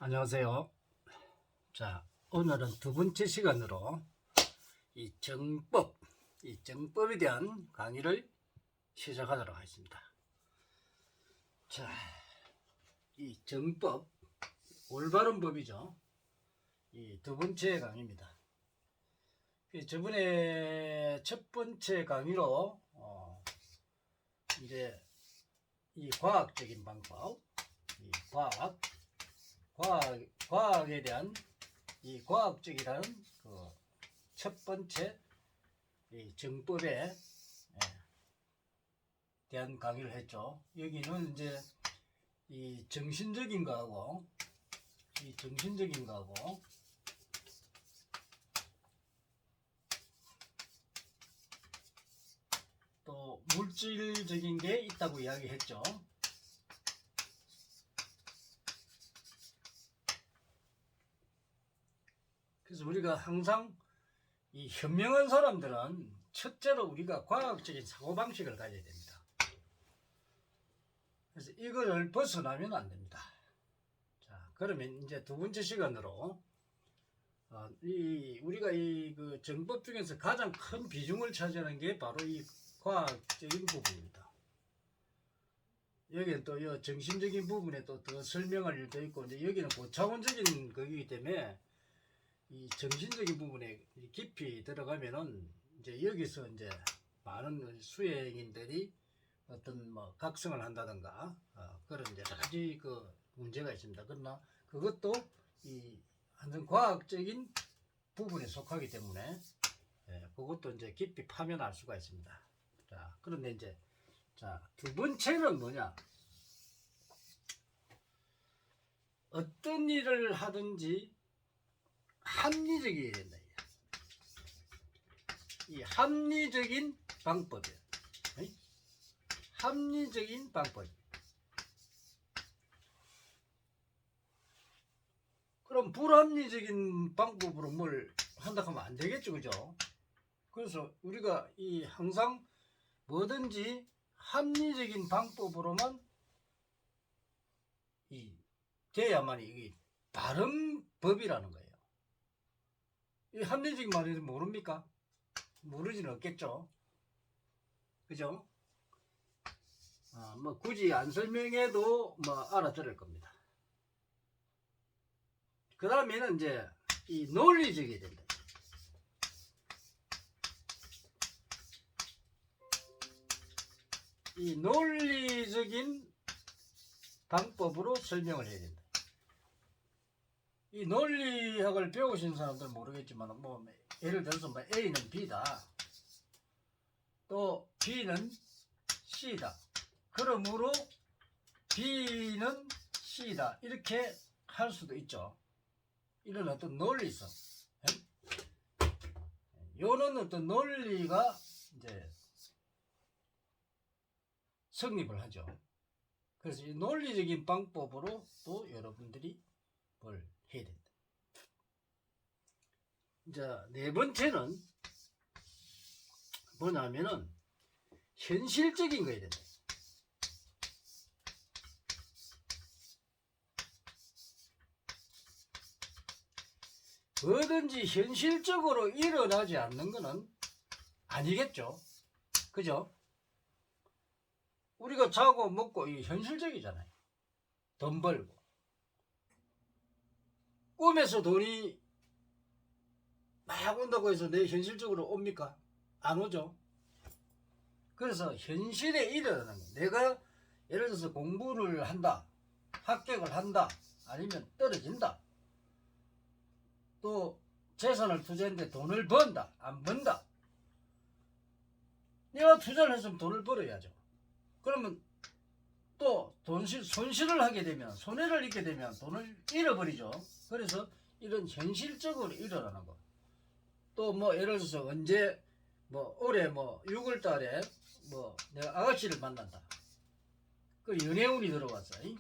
안녕하세요. 자, 오늘은 두 번째 시간으로 이 정법에 대한 강의를 시작하도록 하겠습니다. 자, 이 정법, 올바른 법이죠. 이 두 번째 강의입니다. 저번에 첫 번째 강의로 이제 이 과학적인 방법, 이 과학에 대한 이 과학적이라는 그 첫 번째 이 정법에 대한 강의를 했죠. 여기는 이제 이 정신적인 거하고 또 물질적인 게 있다고 이야기했죠. 그래서 우리가 항상 이 현명한 사람들은 첫째로 우리가 과학적인 사고방식을 가져야 됩니다. 그래서 이거를 벗어나면 안 됩니다. 자, 그러면 이제 두 번째 시간으로 우리가 그 정법 중에서 가장 큰 비중을 차지하는 게 바로 이 과학적인 부분입니다. 여기는 또 이 정신적인 부분에 또 더 설명할 일도 있고, 이제 여기는 고차원적인 거기 때문에 이 정신적인 부분에 깊이 들어가면은 이제 여기서 이제 많은 수행인들이 어떤 뭐 각성을 한다든가 그런 여러 가지 그 문제가 있습니다. 그러나 그것도 이 완전 과학적인 부분에 속하기 때문에 그것도 이제 깊이 파면 알 수가 있습니다. 자, 그런데 이제 두 번째는 뭐냐? 어떤 일을 하든지 합리적이어야 된다. 이 합리적인 방법이에요. 합리적인 방법. 그럼 불합리적인 방법으로 뭘 한다 하면 안 되겠죠, 그죠? 그래서 우리가 이 항상 뭐든지 합리적인 방법으로만 돼야만 이게 바른 법이라는 거예요. 이 합리적인 말이 모릅니까? 모르지는 없겠죠. 그죠? 뭐 굳이 안 설명해도 뭐 알아들을 겁니다. 그 다음에는 이제 이 논리적이 된다. 이 논리적인 방법으로 설명을 해야 된다. 이 논리학을 배우신 사람들은 모르겠지만 뭐 예를 들어서 뭐 A는 B다, 또 B는 C다. 그러므로 B는 C다 이렇게 할 수도 있죠. 이런 어떤 논리성, 이런 어떤 논리가 이제 성립을 하죠. 그래서 이 논리적인 방법으로 또 여러분들이 뭘 해야 된다. 이제 네 번째는 뭐냐면은 현실적인 거야 된다. 뭐든지 현실적으로 일어나지 않는 거는 아니겠죠. 그죠? 우리가 자고 먹고 이 현실적이잖아요. 돈 벌고. 꿈에서 돈이 막 온다고 해서 내 현실적으로 옵니까? 안 오죠. 그래서 현실에 일어나는 거. 내가 예를 들어서 공부를 한다, 합격을 한다, 아니면 떨어진다, 또 재산을 투자했는데 돈을 번다, 안 번다. 내가 투자를 했으면 돈을 벌어야죠. 그러면 또 손실을 하게 되면, 손해를 입게 되면 돈을 잃어버리죠. 그래서 이런 현실적으로 일어나는 거. 또 뭐 예를 들어서 언제 뭐 올해 뭐 6월 달에 뭐 내가 아가씨를 만난다. 그 연애운이 들어왔어. 이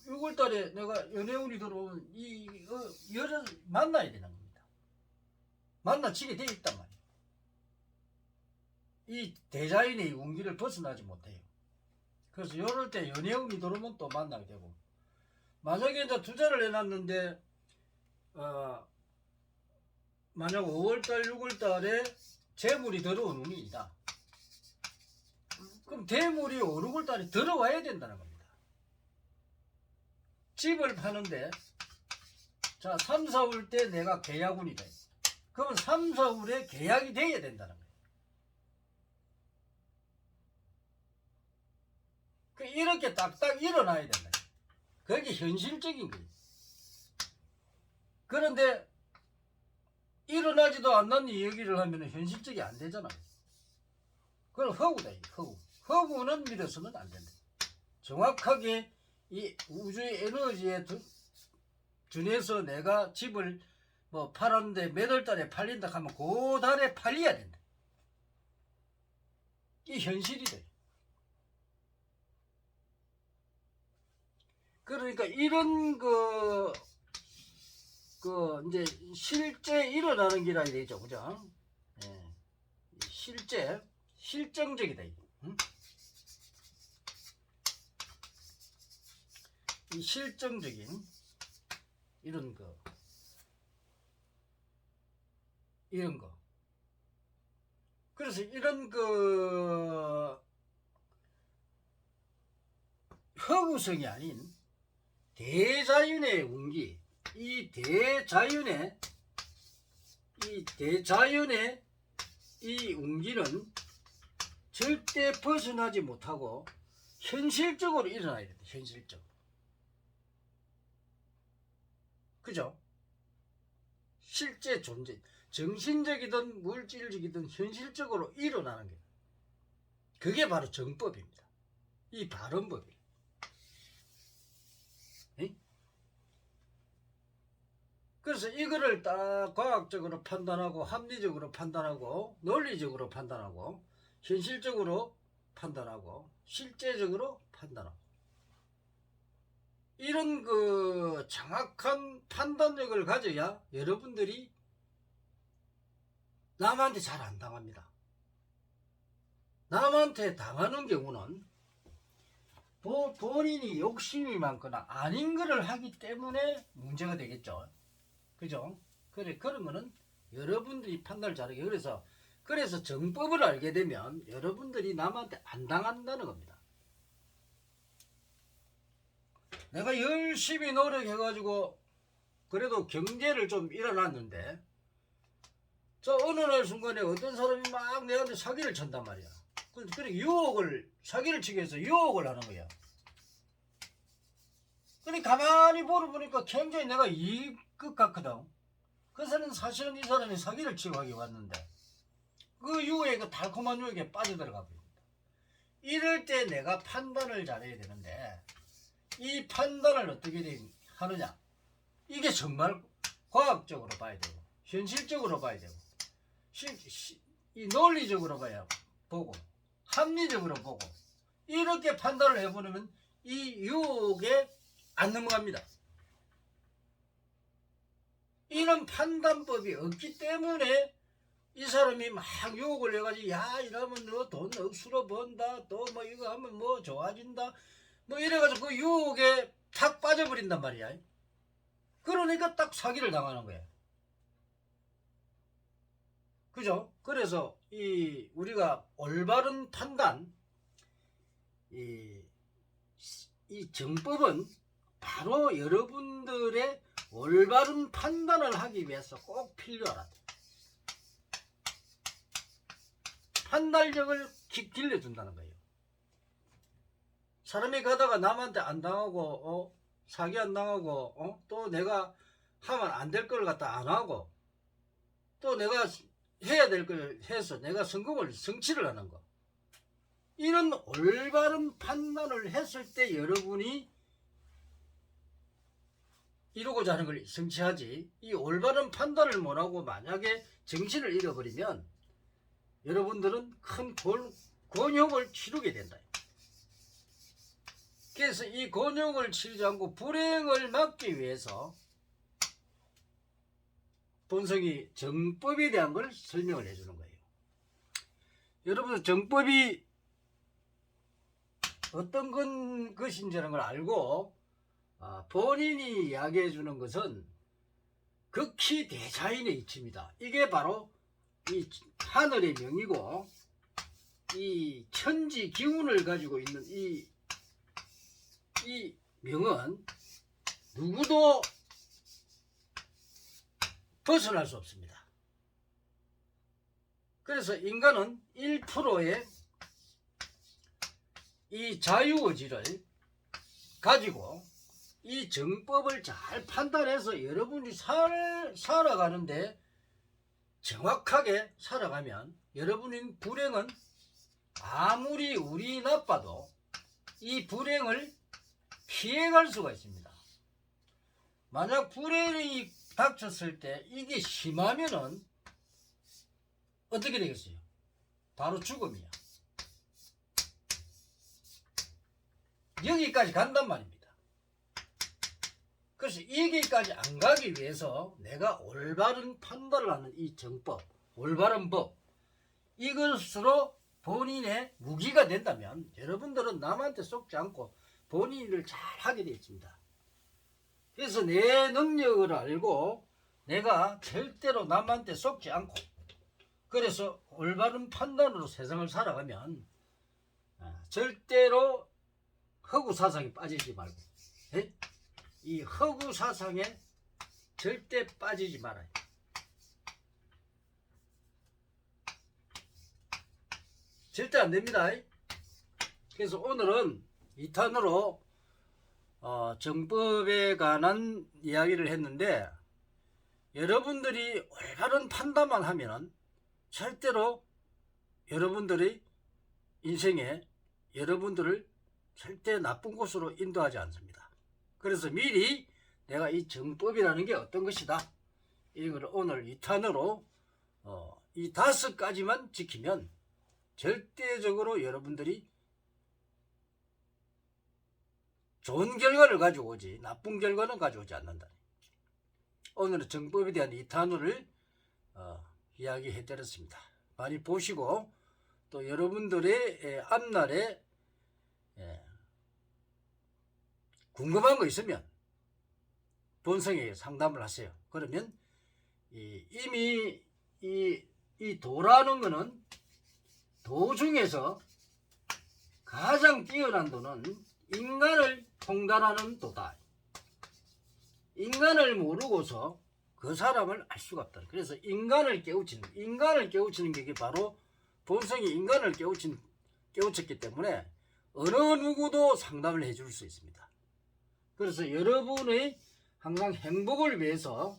6월 달에 내가 연애운이 들어오면 이 여자를 만나야 되는 겁니다. 만나치게 돼 있단 말이에요. 이 대자연의 운기를 벗어나지 못해요. 그래서 이럴 때 연예음이 들어오면 또 만나게 되고, 만약에 이제 투자를 해놨는데 만약 5월달 6월달에 재물이 들어오는 운이다. 그럼 대물이 5, 6월달에 들어와야 된다는 겁니다. 집을 파는데 자 3, 4월 때 내가 계약운이다. 그러면 3, 4월에 계약이 돼야 된다는 거예요. 이렇게 딱딱 일어나야 된다. 그게 현실적인 거예요. 그런데 일어나지도 않는 얘기를 하면 현실적이 안 되잖아요. 그건 허구다. 허구는 믿어서는 안 된다. 정확하게 이 우주의 에너지에 준해서 내가 집을 뭐 팔았는데 몇 월 달에 팔린다 하면 그 달에 팔려야 된다. 이 현실이다. 그러니까 이런 이제 실제 일어나는 기라 되죠, 그죠? 예. 실정적이다. 응? 이 실정적인 이런 거. 그래서 이런 허구성이 아닌 대자연의 운기, 이 대자연의 이 운기는 절대 벗어나지 못하고 현실적으로 일어나야 된다. 현실적으로. 그죠? 실제 존재, 정신적이든 물질적이든 현실적으로 일어나는 게 그게 바로 정법입니다. 이 발언법이에요. 그래서 이거를 딱 과학적으로 판단하고 합리적으로 판단하고 논리적으로 판단하고 현실적으로 판단하고 실제적으로 판단하고 이런 정확한 판단력을 가져야 여러분들이 남한테 잘 안 당합니다. 남한테 당하는 경우는 본인이 욕심이 많거나 아닌 거를 하기 때문에 문제가 되겠죠. 그죠? 그런 거는 여러분들이 판단을 잘하게. 그래서 정법을 알게 되면 여러분들이 남한테 안 당한다는 겁니다. 내가 열심히 노력해가지고 그래도 경제를 좀 일어났는데 저 어느 날 순간에 어떤 사람이 막 내한테 사기를 쳤단 말이야. 그래 사기를 치기 위해서 유혹을 하는 거야. 근데 가만히 보니까 굉장히 내가 이익 것 같거든. 그래서는 사실은 이 사람이 사기를 치고 하기 왔는데 그 유혹에 달콤한 유혹에 빠져들어가 버립니다. 이럴 때 내가 판단을 잘해야 되는데 이 판단을 어떻게 하느냐, 이게 정말 과학적으로 봐야 되고 현실적으로 봐야 되고 이 논리적으로 보고 합리적으로 보고 이렇게 판단을 해보면 이 유혹에 안 넘어갑니다. 이런 판단법이 없기 때문에 이 사람이 막 유혹을 해가지고 야 이러면 너 돈 억수로 번다, 또 뭐 이거 하면 뭐 좋아진다, 뭐 이래가지고 그 유혹에 탁 빠져버린단 말이야. 그러니까 딱 사기를 당하는 거야. 그죠? 그래서 우리가 올바른 판단, 이 정법은 바로 여러분들의 올바른 판단을 하기 위해서 꼭 필요하다. 판단력을 길러준다는 거예요. 사람이 가다가 남한테 안 당하고 사기 안 당하고 또 내가 하면 안 될 걸 갖다 안 하고 또 내가 해야 될 걸 해서 내가 성취를 하는 거, 이런 올바른 판단을 했을 때 여러분이 이루고자 하는 걸 성취하지, 이 올바른 판단을 못하고 만약에 정신을 잃어버리면 여러분들은 큰 곤욕을 치르게 된다. 그래서 이 곤욕을 치르지 않고 불행을 막기 위해서 본성이 정법에 대한 걸 설명을 해주는 거예요. 여러분, 정법이 어떤 것인지라는 걸 알고 본인이 이야기해 주는 것은 극히 대자연의 이치입니다. 이게 바로 이 하늘의 명이고 이 천지 기운을 가지고 있는 이 명은 누구도 벗어날 수 없습니다. 그래서 인간은 1%의 이 자유의지를 가지고 이 정법을 잘 판단해서 여러분이 살아가는데 정확하게 살아가면 여러분의 불행은 아무리 운이 나빠도 이 불행을 피해갈 수가 있습니다. 만약 불행이 닥쳤을 때 이게 심하면은 어떻게 되겠어요? 바로 죽음이야. 여기까지 간단 말입니다. 그래서 여기까지 안 가기 위해서 내가 올바른 판단을 하는 이 정법, 올바른 법, 이것으로 본인의 무기가 된다면 여러분들은 남한테 속지 않고 본인 일을 잘 하게 되어 있습니다. 그래서 내 능력을 알고 내가 절대로 남한테 속지 않고 그래서 올바른 판단으로 세상을 살아가면 절대로 허구 사상에 빠지지 말고 이 허구 사상에 절대 빠지지 말아요. 절대 안 됩니다. 그래서 오늘은 2탄으로 정법에 관한 이야기를 했는데 여러분들이 올바른 판단만 하면 절대로 여러분들의 인생에 여러분들을 절대 나쁜 곳으로 인도하지 않습니다. 그래서 미리 내가 이 정법이라는 게 어떤 것이다 이걸 오늘 2탄으로 이 5가지만 지키면 절대적으로 여러분들이 좋은 결과를 가지고 오지 나쁜 결과는 가져오지 않는다. 오늘은 정법에 대한 2탄을 이야기해 드렸습니다. 많이 보시고 또 여러분들의 앞날에 궁금한 거 있으면 본성에게 상담을 하세요. 그러면 이미 이 도라는 거는 도 중에서 가장 뛰어난 도는 인간을 통달하는 도다. 인간을 모르고서 그 사람을 알 수가 없다. 그래서 인간을 깨우치는 게 바로 본성이 인간을 깨우쳤기 때문에 어느 누구도 상담을 해줄 수 있습니다. 그래서 여러분의 항상 행복을 위해서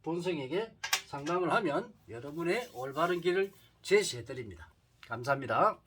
본성에게 상담을 하면 여러분의 올바른 길을 제시해 드립니다. 감사합니다.